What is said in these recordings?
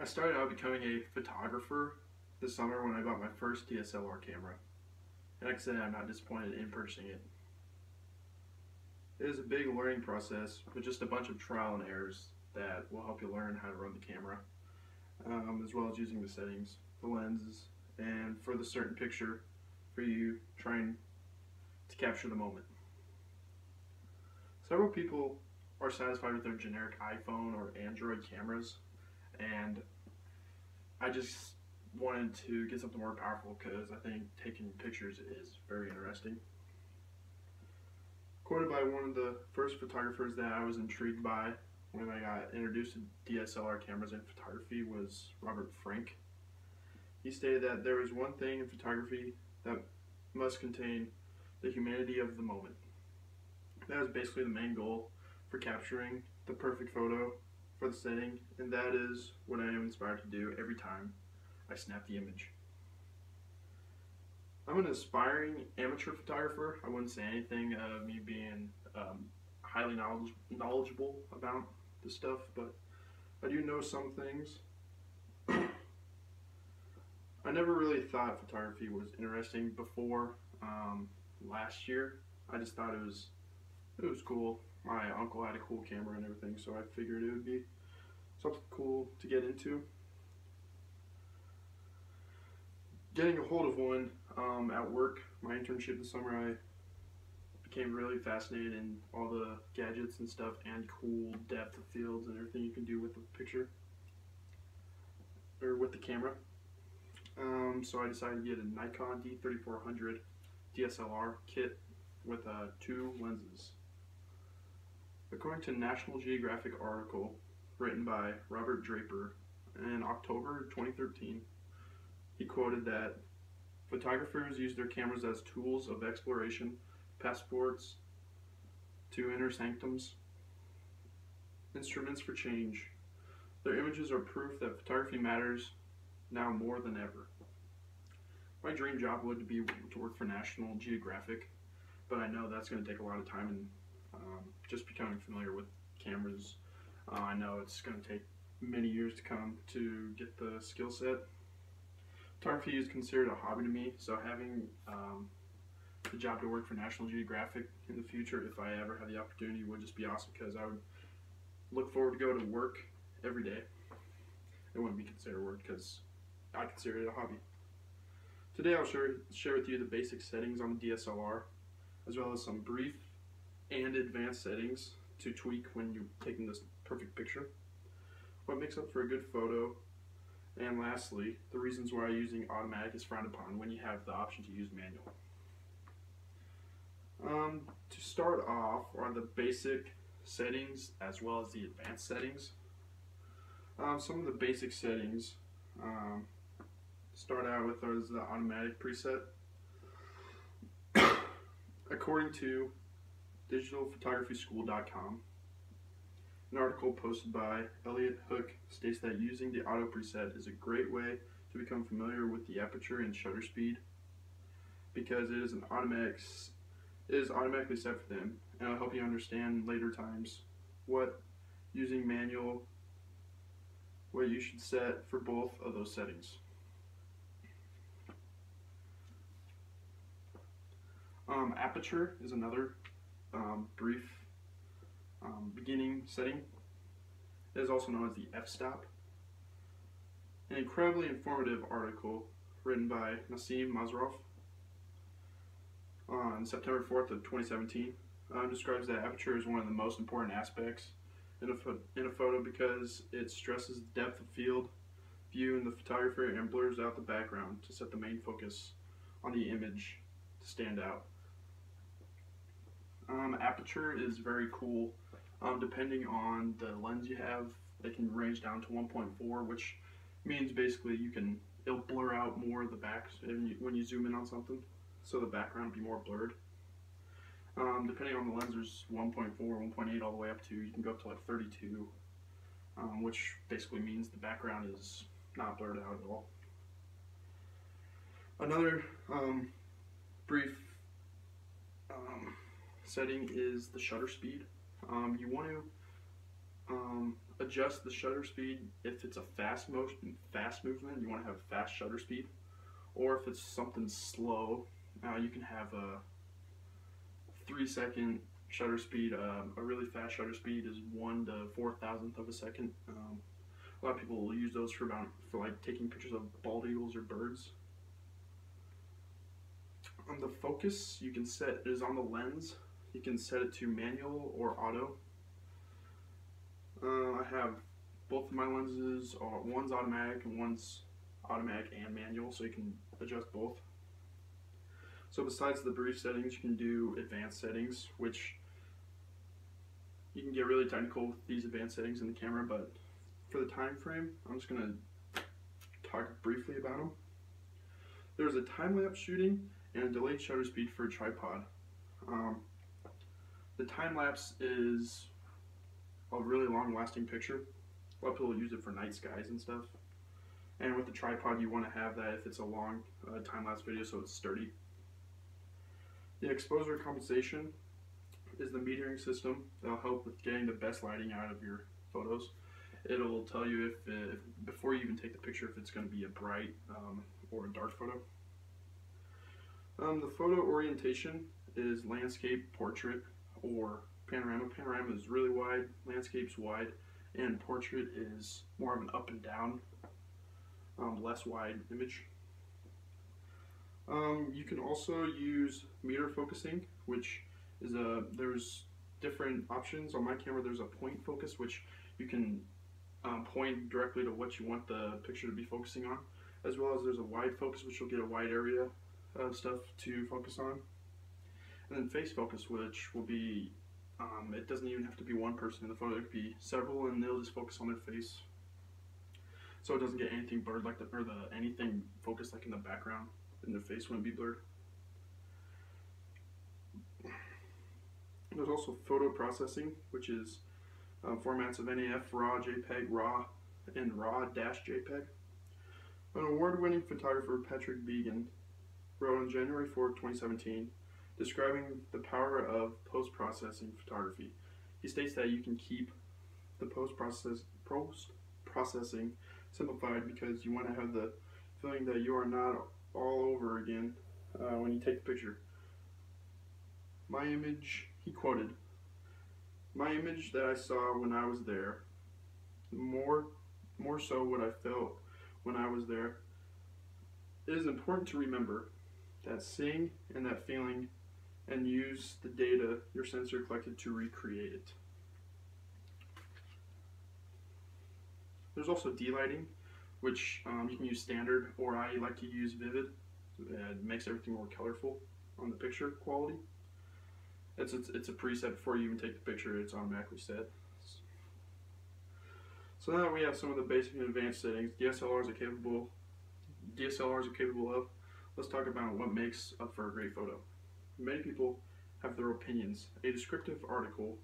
I started out becoming a photographer this summer when I bought my first DSLR camera. And like I said, I'm not disappointed in purchasing it. It is a big learning process with just a bunch of trial and errors that will help you learn how to run the camera, as well as using the settings, the lenses, and for the certain picture for you trying to capture the moment. Several people are satisfied with their generic iPhone or Android cameras, and I just wanted to get something more powerful because I think taking pictures is very interesting. Quoted by one of the first photographers that I was intrigued by when I got introduced to DSLR cameras and photography was Robert Frank. He stated that there is one thing in photography that must contain the humanity of the moment. That is basically the main goal for capturing the perfect photo for the setting, and that is what I am inspired to do every time I snap the image. I'm an aspiring amateur photographer. I wouldn't say anything of me being highly knowledgeable about this stuff, but I do know some things. I never really thought photography was interesting before last year. I just thought it was cool. My uncle had a cool camera and everything, so I figured it would be something cool to get into. Getting a hold of one at work, my internship this summer, I became really fascinated in all the gadgets and stuff and cool depth of fields and everything you can do with the picture or with the camera. So I decided to get a Nikon D3400 DSLR kit with 2 lenses. According to a National Geographic article written by Robert Draper in October 2013, he quoted that photographers use their cameras as tools of exploration, passports to inner sanctums, instruments for change. Their images are proof that photography matters now more than ever. My dream job would be to work for National Geographic, but I know that's going to take a lot of time and just becoming familiar with cameras. I know it's going to take many years to come to get the skill set. Photography is considered a hobby to me, so having the job to work for National Geographic in the future, if I ever have the opportunity, would just be awesome because I would look forward to go to work every day. It wouldn't be considered work because I consider it a hobby. Today I'll share with you the basic settings on the DSLR, as well as some brief and advanced settings to tweak when you're taking this perfect picture, what makes up for a good photo, and lastly, the reasons why using automatic is frowned upon when you have the option to use manual. To start off are the basic settings as well as the advanced settings. Some of the basic settings start out with the automatic preset. According to digitalphotographyschool.com, an article posted by Elliot Hook states that using the auto preset is a great way to become familiar with the aperture and shutter speed because it is automatically set for them, and it'll help you understand later times what using manual, what you should set for both of those settings. Aperture is another brief beginning setting. It is also known as the f-stop. An incredibly informative article written by Nassim Mazharov on September 4th of 2017 describes that aperture is one of the most important aspects in a photo because it stresses the depth of field view in the photographer and blurs out the background to set the main focus on the image to stand out. Aperture is very cool. Depending on the lens you have, they can range down to 1.4, which means basically it'll blur out more of the back when you zoom in on something, so the background will be more blurred. Depending on the lens, there's 1.4, 1.8, all the way up to, you can go up to like 32, which basically means the background is not blurred out at all. Another brief setting is the shutter speed. You want to Adjust the shutter speed if it's a fast movement. You want to have fast shutter speed, or if it's something slow, you can have a 3-second shutter speed. A really fast shutter speed is 1 to 4,000th of a second. A lot of people will use those for like taking pictures of bald eagles or birds. The focus you can set is on the lens. You can set it to manual or auto. I have both of my lenses. One's automatic and one's automatic and manual, so you can adjust both. So besides the brief settings, you can do advanced settings, which you can get really technical with these advanced settings in the camera, but for the time frame, I'm just going to talk briefly about them. There's a time-lapse shooting and a delayed shutter speed for a tripod. The time-lapse is a really long-lasting picture. A lot of people use it for night skies and stuff. And with the tripod, you want to have that if it's a long time-lapse video, so it's sturdy. The exposure compensation is the metering system that'll help with getting the best lighting out of your photos. It'll tell you if before you even take the picture if it's going to be a bright or a dark photo. The photo orientation is landscape, portrait, or panorama. Panorama is really wide, landscape's wide, and portrait is more of an up and down, less wide image. You can also use meter focusing, which is there's different options. On my camera there's a point focus, which you can point directly to what you want the picture to be focusing on, as well as there's a wide focus, which will get a wide area of stuff to focus on. And then face focus, which will be, it doesn't even have to be one person in the photo, it could be several, and they'll just focus on their face. So it doesn't get anything blurred like anything focused like in the background, and their face wouldn't be blurred. There's also photo processing, which is formats of NAF, RAW, JPEG, RAW, and RAW-JPEG. An award-winning photographer, Patrick Began, wrote on January 4, 2017, describing the power of post-processing photography. He states that you can keep the post-processing simplified because you want to have the feeling that you are not all over again when you take the picture. My image, he quoted, "My image that I saw when I was there, more so what I felt when I was there. It is important to remember that seeing and that feeling and use the data your sensor collected to recreate it." There's also delighting, which you can use standard, or I like to use vivid. It makes everything more colorful on the picture quality. It's a preset before you even take the picture, it's automatically set. So now we have some of the basic and advanced settings DSLRs are capable of. Let's talk about what makes up for a great photo. Many people have their opinions. A descriptive article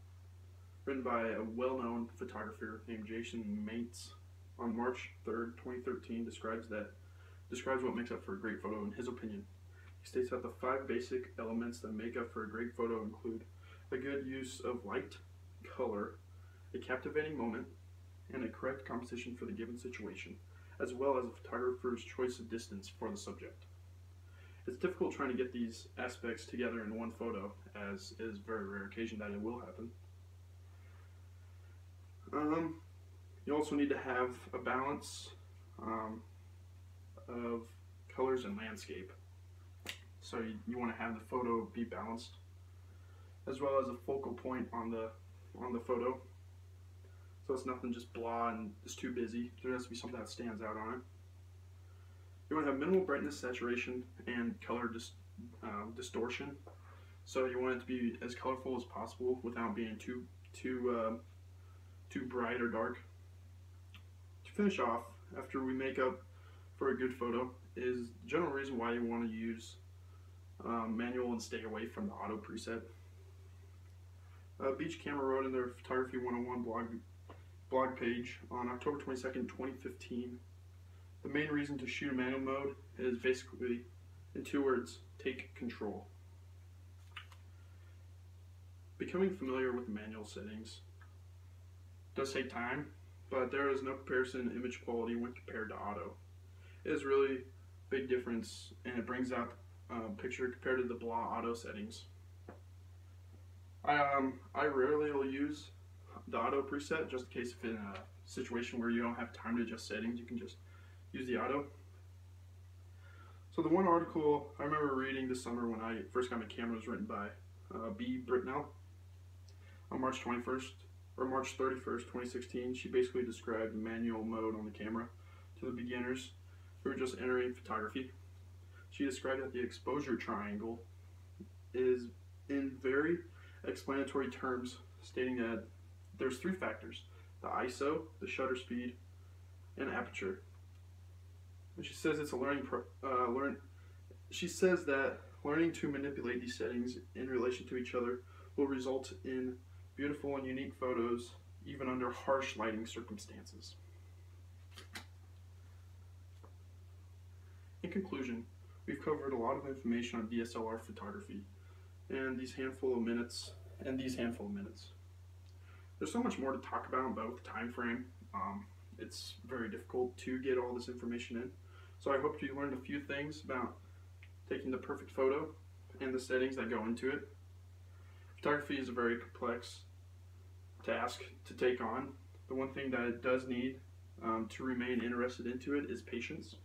written by a well-known photographer named Jason Maintz on March 3rd, 2013 describes what makes up for a great photo in his opinion. He states that the 5 basic elements that make up for a great photo include a good use of light, color, a captivating moment, and a correct composition for the given situation, as well as a photographer's choice of distance for the subject. It's difficult trying to get these aspects together in one photo, as it is a very rare occasion that it will happen. You also need to have a balance of colors and landscape. So you want to have the photo be balanced, as well as a focal point on the photo. So it's nothing just blah and it's too busy. There has to be something that stands out on it. You want to have minimal brightness, saturation, and color distortion. So you want it to be as colorful as possible without being too bright or dark. To finish off, after we make up for a good photo, is the general reason why you want to use manual and stay away from the auto preset. Beach Camera wrote in their Photography 101 blog page on October 22nd, 2015, the main reason to shoot in manual mode is basically, in 2 words, take control. Becoming familiar with manual settings It does take time, but there is no comparison in image quality when compared to auto. It is really a big difference, and it brings out picture compared to the blah auto settings. I rarely will use the auto preset, just in case if in a situation where you don't have time to adjust settings, you can just use the auto. So the one article I remember reading this summer when I first got my camera was written by B. Britnell on March 21st or March 31st, 2016. She basically described manual mode on the camera to the beginners who were just entering photography. She described that the exposure triangle is in very explanatory terms, stating that there's three factors: the ISO, the shutter speed, and aperture. And she says it's a She says that learning to manipulate these settings in relation to each other will result in beautiful and unique photos, even under harsh lighting circumstances. In conclusion, we've covered a lot of information on DSLR photography and these handful of minutes. There's so much more to talk about with the time frame. It's very difficult to get all this information in. So I hope you learned a few things about taking the perfect photo and the settings that go into it. Photography is a very complex task to take on. The one thing that it does need to remain interested into it is patience.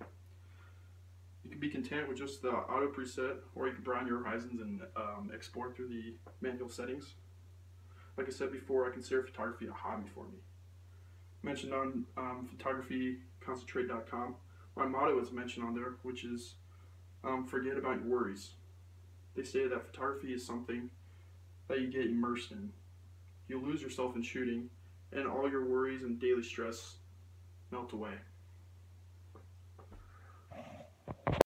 You can be content with just the auto preset, or you can broaden your horizons and explore through the manual settings. Like I said before, I consider photography a hobby for me. Mentioned on photographyconcentrate.com, my motto is mentioned on there, which is forget about your worries. They say that photography is something that you get immersed in. You lose yourself in shooting, and all your worries and daily stress melt away.